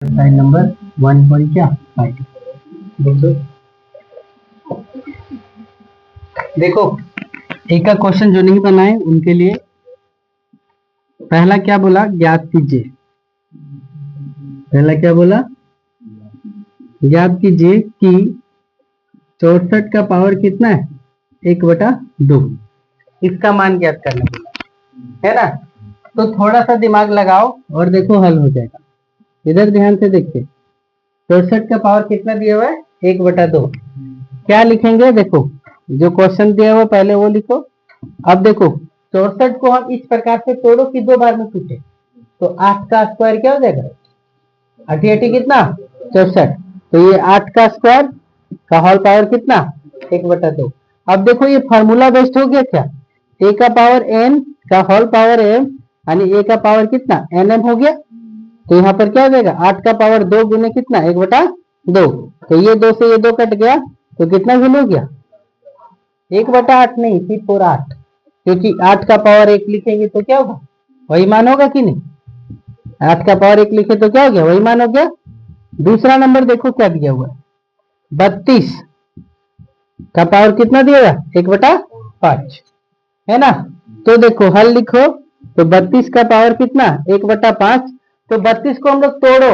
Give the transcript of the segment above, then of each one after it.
Side number 1 क्या देखो एक का क्वेश्चन जो नहीं बनाए उनके लिए पहला क्या बोला, ज्ञात कीजिए। पहला क्या बोला, ज्ञात कीजिए कि 64 का पावर कितना है, 1/2। इसका मान ज्ञात करना है ना। तो थोड़ा सा दिमाग लगाओ और देखो हल हो जाएगा। इधर ध्यान से देखिए, 64 का पावर कितना दिया हुआ है, 1/2। क्या लिखेंगे, देखो जो क्वेश्चन दिया हुआ पहले वो लिखो। अब देखो 64 को हम इस प्रकार से तोड़ो कि 2 बार में टूटे, तो 8 का स्क्वायर क्या हो जाएगा, 88 कितना 64। तो ये 8 का स्क्वायर का होल पावर कितना, 1/2। अब देखो ये फार्मूला बेस्ड हो गया क्या, ए का पावर एन का होल पावर एम, यानी ए का पावर कितना एन एम हो गया। तो यहाँ पर क्या हो जाएगा, 8 का पावर 2 गुने कितना 1/2। तो ये 2 से ये 2 कट गया, तो कितना गुण हो गया, 1/8 नहीं, फिर पूरा 8, क्योंकि 8 का पावर 1 लिखेंगे तो क्या होगा, वही मान होगा कि नहीं। 8 का पावर 1 लिखे तो क्या हो गया, वही मान हो गया। दूसरा नंबर देखो क्या दिया हुआ है, 32 का पावर कितना दिया हुआ, 1/5 है ना। तो देखो हल लिखो, तो 32 का पावर कितना 1/5। तो 32 को हम लोग तोड़ो,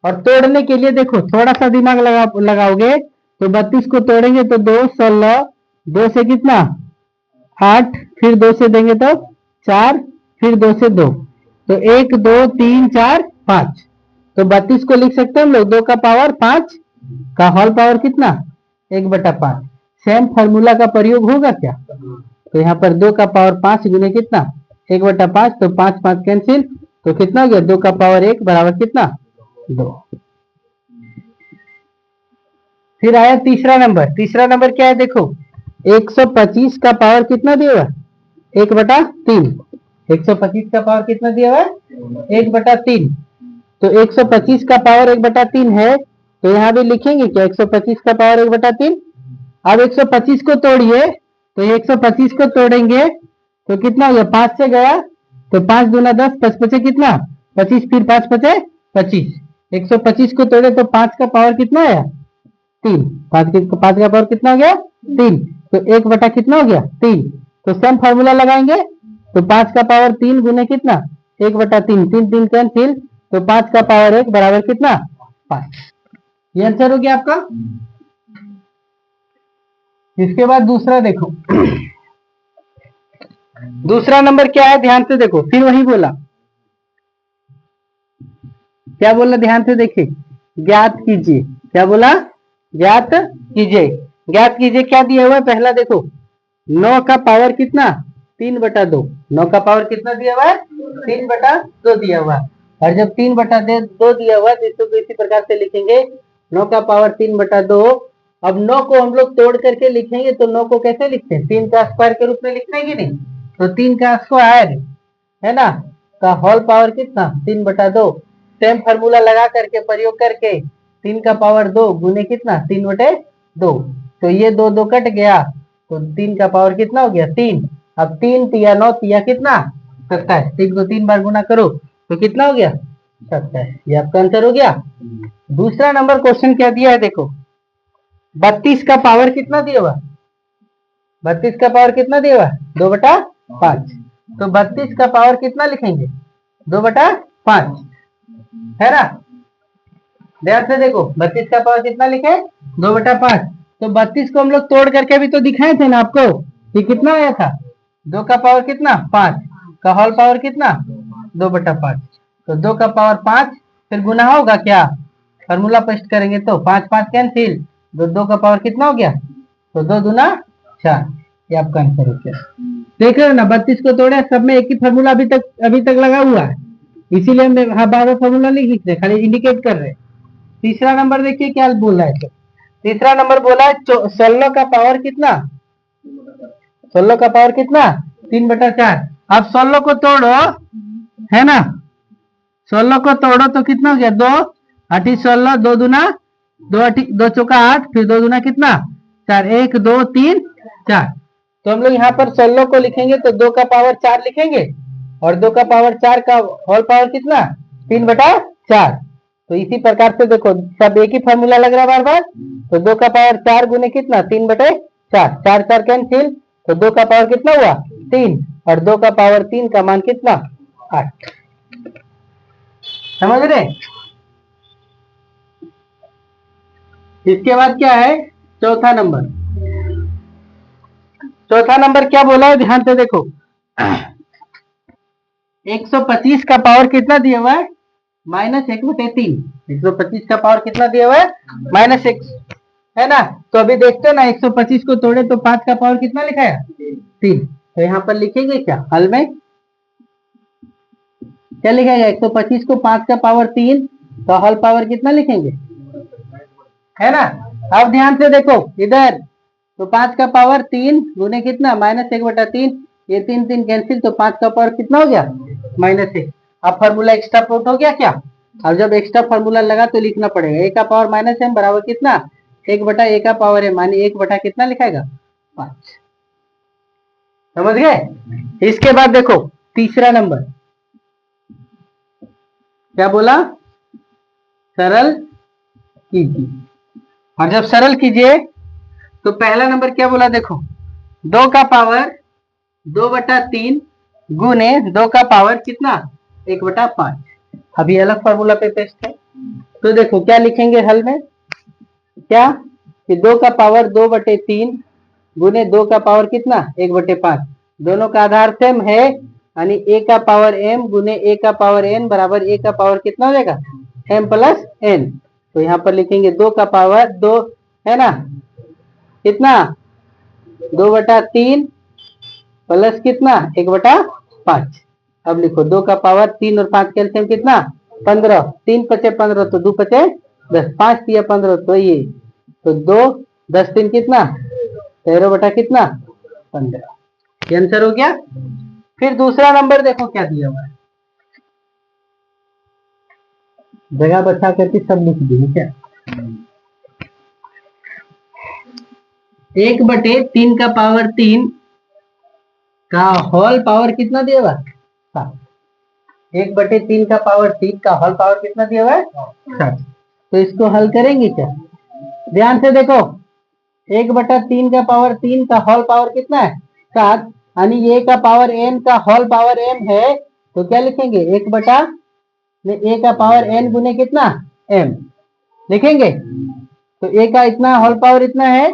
और तोड़ने के लिए देखो थोड़ा सा दिमाग लगाओगे, तो 32 को तोड़ेंगे तो 2 16, 2 से कितना 8, फिर 2 से देंगे तो 4, फिर 2 से 2, तो 1 2 3 4 5। तो 32 को लिख सकते हैं हम लोग 2 का पावर 5 का होल पावर कितना 1/5। सेम फॉर्मूला का प्रयोग होगा क्या, तो यहाँ पर 2 का पावर 5 गुने कितना 1/5, तो 5 5 कैंसिल, तो कितना हो गया 2 का पावर 1 बराबर कितना 2। फिर आया तीसरा नंबर। तीसरा नंबर क्या है, देखो 125 का पावर कितना दिया हुआ, 1/3। 125 का पावर कितना दिया हुआ है, 1/3। तो 125 का पावर 1/3 है, तो यहाँ भी लिखेंगे क्या 125 का पावर 1/3। अब 125 को तोड़िए, तो 125 को तोड़ेंगे तो कितना हो गया, 5 से गया तो 5 दूना 10, 5 पचे कितना 25, फिर 5 पचे 25। 125 को तोड़े तो 5 का पावर कितना आया 3, 5 का पावर कितना हो गया 3, तो 1 कितना हो गया 3। तो सेम फॉर्मूला लगाएंगे, तो 5 का पावर 3 गुने कितना 1/3, 3 3 कैंसिल, तो 5 का पावर 1 बराबर कितना 5। ये आंसर हो गया आपका। इसके बाद दूसरा देखो, दूसरा नंबर क्या है, ध्यान से देखो, फिर वही बोला, क्या बोला ध्यान से देखिए, ज्ञात कीजिए। क्या बोला, ज्ञात कीजिए। ज्ञात कीजिए क्या दिया हुआ है, पहला देखो 9 का पावर कितना 3/2। 9 का पावर कितना दिया हुआ है 3/2 दिया हुआ है। और जब 3/2 दिया हुआ है तो इसको इसी प्रकार से लिखेंगे, 9 का पावर 3/2। अब 9 को हम लोग तोड़ करके लिखेंगे, तो 9 को कैसे लिखते हैं, 3 का स्क्वायर के रूप में लिखते हैं कि नहीं। तो 3 का स्क्वायर है ना, का होल पावर कितना 3/2। सेम फॉर्मूला लगा करके प्रयोग करके 3 का पावर 2 गुने कितना 3/2, तो ये 2 2 कट गया, तो 3 का पावर कितना हो गया 3। अब 3 तिया 9 तिया कितना 27, 3 को 3 बार गुना करो तो कितना हो गया 27। ये आपका आंसर हो गया। दूसरा नंबर क्वेश्चन क्या दिया है, देखो 32 का पावर कितना दिया हुआ, 32 का पावर कितना दिया हुआ 2/5। तो 32 का पावर कितना लिखेंगे 2/5 है ना। ध्यान से देखो 32 का पावर कितना लिखे 2/5। तो 32 को हम लोग तोड़ करके भी तो दिखाए थे ना आपको कि कितना आया था, 2 का पावर कितना 5 का होल पावर कितना 2/5। तो 2 का पावर 5, फिर गुना होगा क्या, फॉर्मूला पेस्ट करेंगे तो 5 5 कैंसिल, 2 का पावर कितना हो गया, तो 2 दूना 4। ये आपका आंसर हो गया। देख रहे हो ना, 32 को तोड़े, सब में एक ही फॉर्मूला अभी तक लगा हुआ है, इसीलिए हम हाँ बार बार फॉर्मूला नहीं लिख रहे, खाली इंडिकेट कर रहे। तीसरा नंबर देखिए क्या बोला है, तो तीसरा नंबर बोला है 16 का पावर कितना, 16 का पावर कितना 3/4। अब 16 को तोड़ो है ना, 16 को तोड़ो तो कितना हो गया 2 8 16, 2 दूना 2 8 2 चौका 8, फिर 2 दूना कितना 4, 1 2 3 4। तो हम लोग यहाँ पर 16 को लिखेंगे तो 2 का पावर 4 लिखेंगे, और 2 का पावर 4 का होल पावर कितना 3/4। तो इसी प्रकार से देखो सब एक ही फॉर्मूला लग रहा है बार बार। तो 2 का पावर 4 गुने कितना 3/4, 4 कैंसिल, तो 2 का पावर कितना हुआ 3, और 2 का पावर 3 का मान कितना 8। समझ रहे? इसके बाद क्या है चौथा नंबर। चौथा नंबर क्या बोला है ध्यान से देखो। 125 का पावर कितना दिया हुआ है -1/3। 125 का पावर कितना दिया हुआ है -1, है ना। तो अभी देखते हैं ना 125 को तोड़े तो 5 का पावर कितना लिखा है 3। तो यहाँ पर लिखेंगे क्या हल में क्या लिखेगा 125 को 5 का पावर 3, तो हल पावर कितना लिखेंगे, है ना। अब ध्यान से देखो इधर, तो 5 का पावर 3 गुने कितना -1/3, ये 3 3 कैंसिल, तो 5 का पावर कितना हो गया -1। अब फार्मूला एक्स्ट्रा पुट हो गया क्या। अब जब एक्स्ट्रा फार्मूला लगा तो लिखना पड़ेगा a का पावर -m बराबर कितना 1/a का पावर m, मानी 1 कितना लिखाएगा 5। समझ गए। इसके बाद देखो तीसरा नंबर क्या बोला, सरल कीजिए। और जब सरल कीजिए तो पहला नंबर क्या बोला देखो 2 का पावर 2/3 गुने 2 का पावर कितना 1/5। अभी अलग फॉर्मूला पे पेस्ट है। तो देखो क्या लिखेंगे हल में, क्या कि 2 का पावर 2/3 गुने 2 का पावर कितना 1/5, दोनों का आधार सेम है, यानी a का पावर m गुने a का पावर n बराबर a का पावर कितना हो जाएगा m प्लस n। तो यहाँ पर लिखेंगे 2 का पावर 2, है ना, कितना 2/3 प्लस कितना 1/5। अब लिखो 2 का पावर 3 और 5 कैलसियम कितना 15, 3 पचे 15 तो 2 पचे 10, 5 दिया 15 तो ये, तो 2 10 3 कितना 13 बटा कितना 15, ये आंसर हो गया। फिर दूसरा नंबर देखो क्या दिया हुआ है, जगह बचा करके सब लिख दी क्या। 1/3 का पावर 3 का होल पावर कितना दिया हुआ 7। 1/3 का पावर 3 का होल पावर कितना दिया हुआ है 7। तो इसको हल करेंगे क्या, ध्यान से देखो 1/3 का पावर 3 का होल पावर कितना है 7, यानी ये का पावर n का होल पावर m है, तो क्या लिखेंगे 1/a का पावर n गुने कितना m लिखेंगे। तो a का इतना होल पावर इतना है,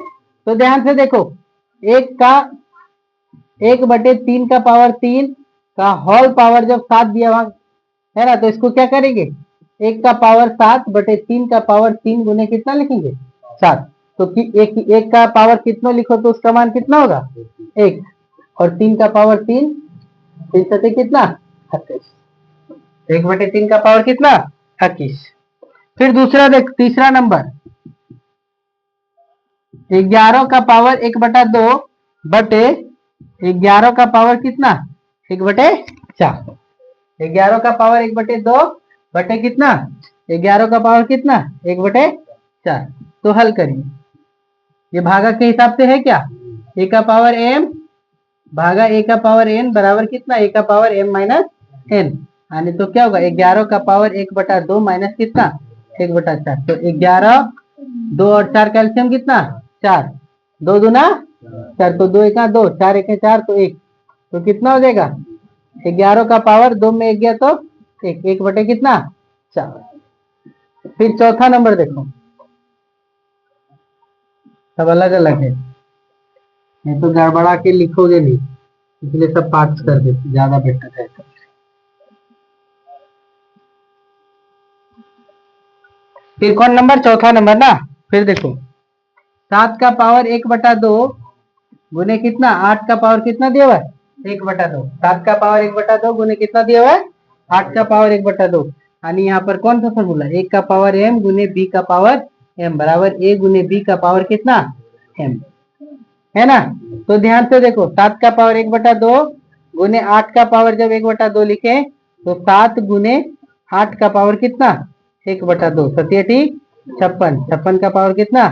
तो ध्यान से देखो 1/3 का पावर 3 का होल पावर जब 7 दिया हुआ है ना, तो इसको क्या करेंगे 1 का पावर 7/3 का पावर 3 गुने कितना लिखेंगे 7। तो एक का पावर कितना लिखो तो उसका मान कितना होगा 1, और 3 का पावर 3 3 सते कितना 28, 1/3 का पावर कितना 21। फिर दूसरा देख तीसरा नंबर 11 का पावर 1/2 बटे 11 का पावर कितना 1/4, 11 का पावर 1/2 बटे कितना 11 का पावर कितना 1/4। तो हल करिए, ये भागा के हिसाब से है क्या, a का पावर m भागा a का पावर n बराबर कितना a का पावर m माइनस n, यानी तो क्या होगा 11 का पावर 1/2 माइनस कितना 1/4। तो 11 2 और 4 कैल्शियम कितना 4, 2 दूना 4, तो 2 1 2, 4 1 4 तो 1, तो कितना हो जाएगा 11 का पावर 2 में 1 गया तो 1 बटे कितना 4। फिर चौथा नंबर देखो, सब अलग अलग है, नहीं तो गड़बड़ा के लिखोगे नहीं, इसलिए सब पार्ट्स कर देते ज्यादा बेटर है। फिर कौन नंबर चौथा नंबर ना, फिर देखो 7 का पावर 1/2 गुने कितना 8 का पावर कितना दिया हुआ है 1/2, 7 का पावर 1/2 गुने कितना दिया हुआ है 8 का पावर 1/2, यानी यहाँ पर कौन सा फॉर्मूला 1 का पावर m गुने b का पावर m बराबर a गुने b का पावर कितना m, है ना। तो ध्यान से देखो 7 का पावर 1/2 गुने 8 का पावर जब 1/2 लिखे तो 7 गुने 8 का पावर कितना 1/2, 7 ठीक 56, 56 का पावर कितना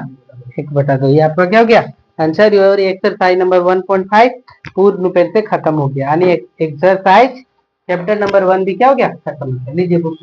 1/2। ये आपका क्या हो गया आंसर। और एक्सरसाइज नंबर 1.5 पूर्ण रूप से खत्म हो गया, यानी एक्सरसाइज चैप्टर नंबर 1 भी क्या हो गया खत्म हो गया। लीजिए बुक।